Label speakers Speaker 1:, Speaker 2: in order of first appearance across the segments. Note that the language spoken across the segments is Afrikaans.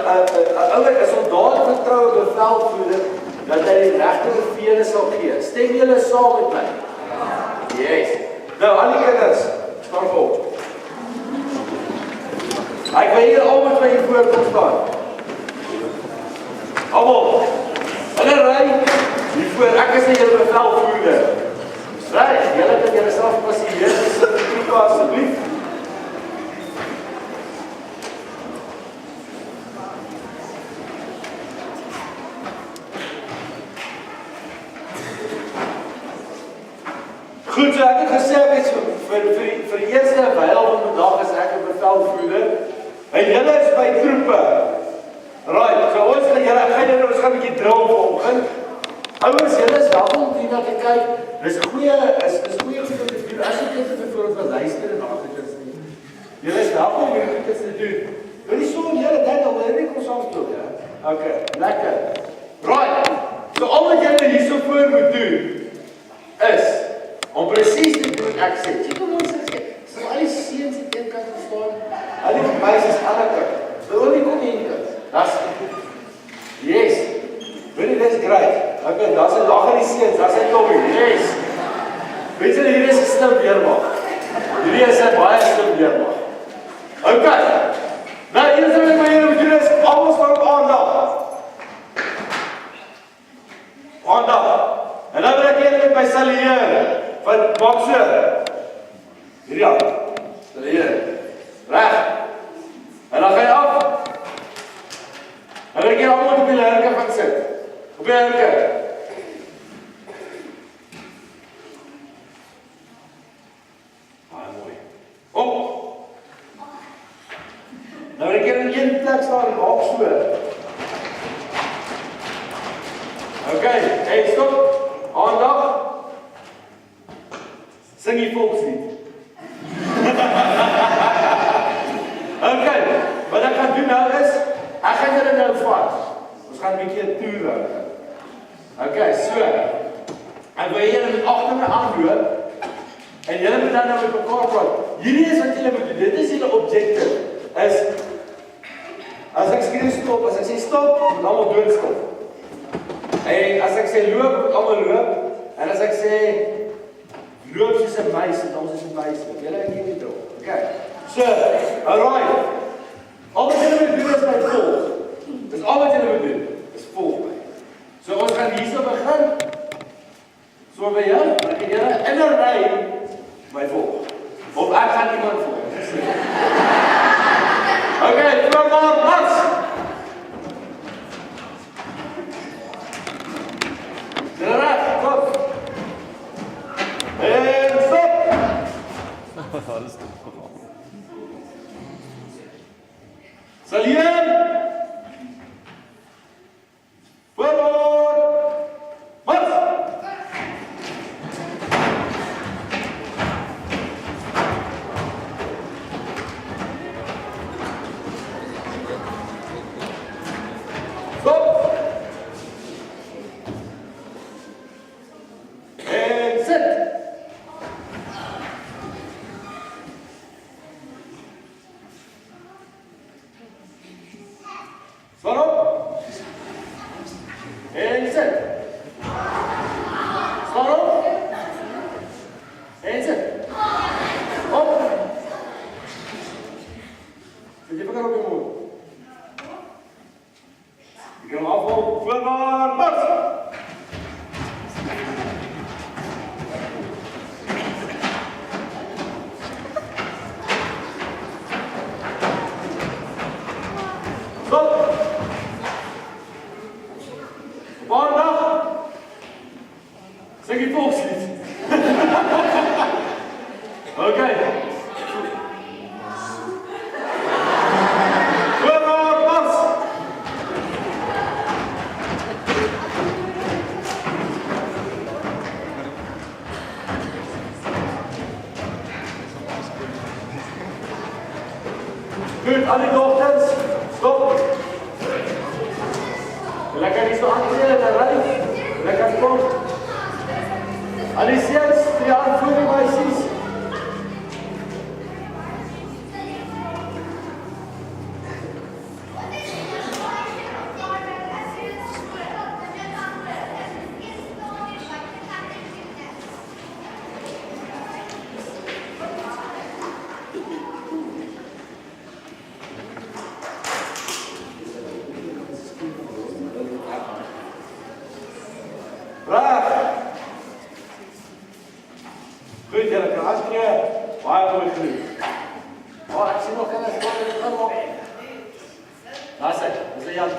Speaker 1: 'n soldaat vertrou 'n bevelvoerder dat hy die regte bevele sal gee. Stem julle saam met my? Yes. Nou, al die kinders, staan op. Ek wil hier al met my voor kom staan. Almal, hulle ry hier voor, ek is nie julle bevelvoerder. Right, julle kan julle self passieer, asseblief. Goed, so ek het gesê ek is vir die eerste wyl van vandag is ek 'n bevelvoerder. En julle is by troepe. Right, so ons gaan julle gaan 'n bietjie drill vanoggend. Ouers, julle is welkom om hier na te kyk. Dis 'n goeie goed om te doen. As jy dit byvoorbeeld wil luister en agterkens nie. Julle is welkom om hierdie goed te doen. Wil jy so julle dink al hoor ek ons saam speel, ja? Okay, lekker. Right. So al wat julle hierso voor moet doen is om presies te doen wat ek sê. Jy kom ons sê, so al die seuns aan een kant staan, al die meisies aan die ander kant. Wil nie kom hier kant. Das yes. Really, that's great. Okay, daar's 'n lag in die seuns, daar's 'n Tommy. Yes. Weet julle hier is 'n slim weermag. Hierdie is 'n baie slim weermag. Okay. Nou eers wil ek my hier moet doen is almal staan op aandag. Aandag. En dan wil ek eers met my salieer. Wat maak so? Hierdie aan. Salieer. Reg. En dan gaan jy af. En dan ek hier almal op die lerke gaan sit. Op die lerke. Mooi. Op. Nou ek hier in een plek staan, maak so. Okay, hey, stop. Aandag. Sing die volkslied. Okay, wat ek gaan doen nou is, ek gaan julle nou vat. Ons gaan 'n bietjie 'n toer hou. Okay, so. En wil julle met agter my aanloop en julle moet dan nou met mekaar praat. Hierdie is wat julle moet doen. Dit is julle objective. Is as ek skree stop, as ek sê stop, moet almal doodstop. En as ek sê loop, moet almal loop. En as ek sê loop soos 'n muis, dan soos 'n muis. Julle het nie dit. Okay. So, alright. Al wat julle moet doen is my volg. Dis al wat julle moet doen. Is volg my. So ons gaan hierso begin. So by jou, dan kan julle in 'n ry my volg. Of ek gaan iemand volg. Okay, kom maar, mars. Reg, kom. En stop. Alles goed. Salieer. Voorwaarts. Mars. Stop. En sit. Staan op. En sit. Staan op. En sit. Op. Zet je vinger op je mond. Je kan hem afvallen. Voorwaarts, mars. Stop. Maandag. Zeg je volkslied. Oké. Voorwaarts, mars. Goed, al die dochters. Stop. Lekker niet zo aankleden, dan rijdt. Lekker kom. Aliciërs, 3 jaar voor die meisjes.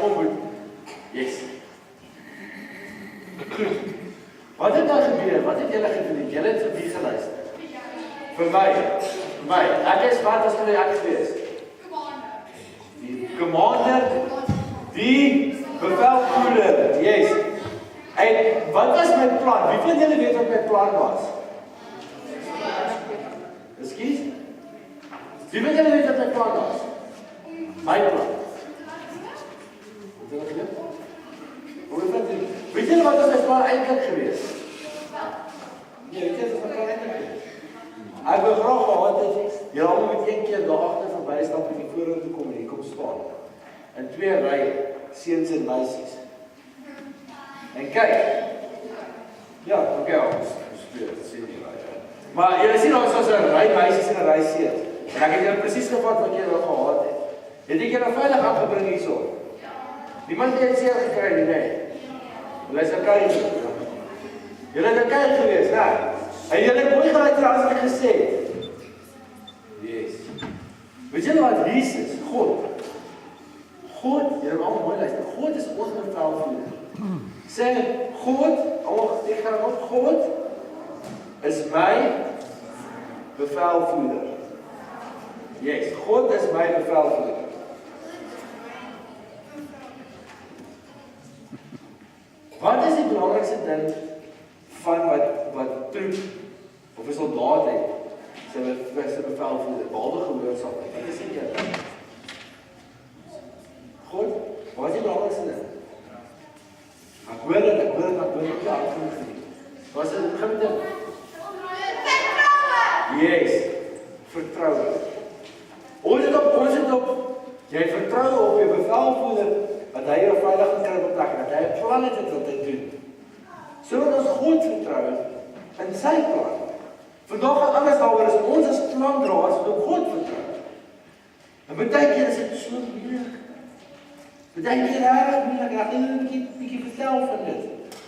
Speaker 1: kom goed. Yes. Goed. Wat het daar gebeur? Wat het julle gedoen? Julle het vir wie geluister? Vir my. Ek is wat as jy ek gewees? Commander. Die bevelvoerder. Yes. En wat was my plan? Wie van julle weet wat my plan was? Ekskuus? Wie van julle weet wat my plan was? My plan. Weet julle wat was my plan eintlik gewees? Nee, weet julle wat my plan eintlik gewees? Ek wil graag gehad het, julle almal moet een keer daar agter verby stap en die vorentoe kom en hier kom staan. In 2 ry seuns en meisies. En kyk. Ja, okay, ons sien nie baie. Maar julle sien ons as 'n ry meisies en 'n ry seuns. En ek het julle presies gevat wat julle gehad het. Het ek julle veilig aangebring hierso? Ja. Niemand het seer gekry nie, nee. Julle is okay. Julle het okay gewees, né? En julle het mooi geluister as ek gesê het. Yes. Weet julle wat Jesus, God, julle almal mooi luister, God is ons bevelvoerder. Sê, ek gaan op, God is my bevelvoerder. Yes, God is my bevelvoerder. Wat is die belangrikste ding van wat troep of 'n soldaat het? Sy bevelvoerder, behalwe gehoorsaamheid. Wat is dit? God, wat is die belangrikste ding? Ek hoor dit ja, wat is dit? Begin dit? Yes, vertroue. Ons het op, jy vertrou op jou bevelvoerder, dat hy jou veilig kan kry op plek, dat hy 'n plan het wat hy doen. Sodat ons God vertrou in sy plan. Vandag gaan alles daaroor is ons as plandraers wat op God vertrou. En baie keer is dit so moeilik. Baie keer reg moeilik, ek wil net 'n bietjie vertel van dit.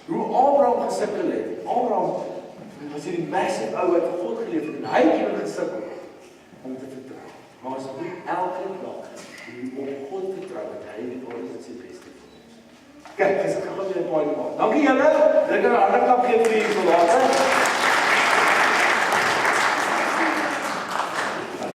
Speaker 1: Hoe Abraham gesukkel het. Abraham was hierdie massive ou wat God geleef het en hy het even gesukkel om te vertrou. Maar ons moet elke dag op God vertrou dat hy weet wat is sy beste vir ons. Kyk, dis ek gaan weer 'n baie maak. Dankie julle. Ek gaan 'n ander klap gee vir julle soldaat.